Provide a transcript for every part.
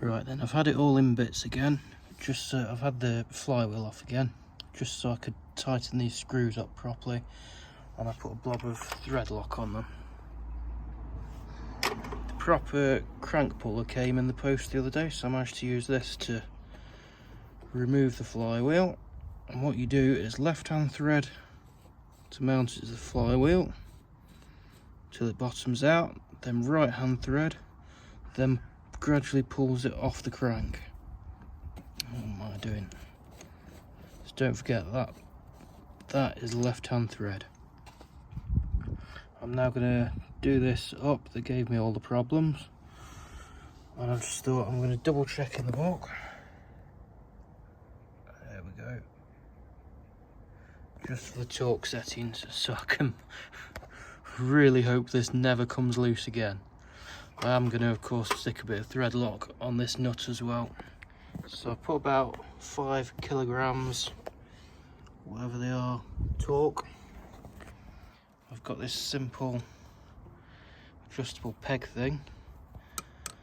Right then, I've had it all in bits again. I've had the flywheel off again, just so I could tighten these screws up properly, and I put a blob of thread lock on them. The proper crank puller came in the post the other day, so I managed to use this to remove the flywheel. And what you do is left hand thread to mount it to the flywheel till it bottoms out, then right hand thread, then gradually pulls it off the crank. What am I doing? Just don't forget that is left hand thread. I'm now going to do this up. They gave me all the problems, and I just thought I'm going to double check in the book. There we go. Just for the torque settings, so I can really hope this never comes loose again. I am going to, of course, stick a bit of thread lock on this nut as well. So I put about 5 kilograms, whatever they are, torque. I've got this simple adjustable peg thing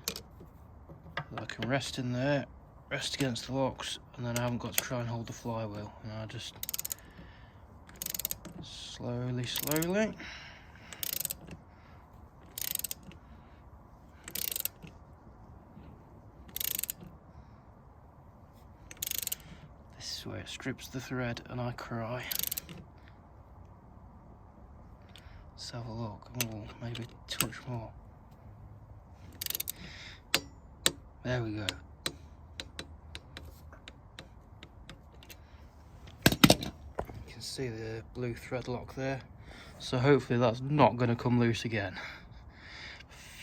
that I can rest in there, rest against the locks, and then I haven't got to try and hold the flywheel. And I just slowly this is where it strips the thread and I cry. Let's have a look. Oh, maybe a touch more. There we go. You can see the blue thread lock there. So hopefully that's not going to come loose again.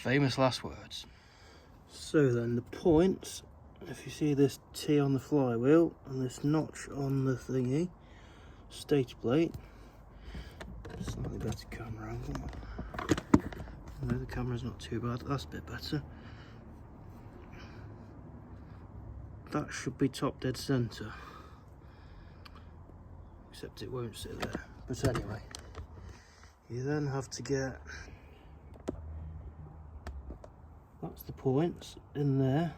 Famous last words. So then the points, if you see this T on the flywheel and this notch on the thingy, stator plate, slightly better camera angle. No, the camera's not too bad, that's a bit better. That should be top dead centre, except it won't sit there. But anyway, you then have to get, that's the points in there.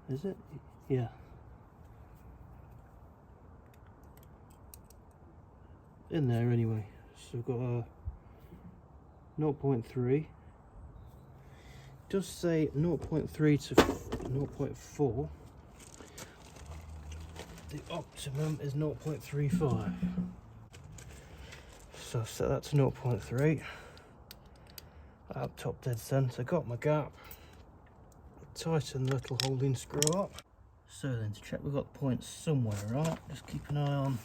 Is it? Yeah. In there anyway. So we've got a 0.3. It does say 0.3 to 0.4. The optimum is 0.35. So I've set that to 0.3. Out top dead centre, got my gap. Tighten the little holding screw up. So then, to check we've got the points somewhere right, just keep an eye on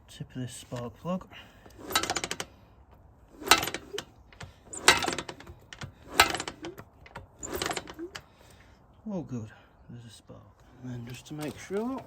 the tip of this spark plug. Oh good, there's a spark. And then just to make sure,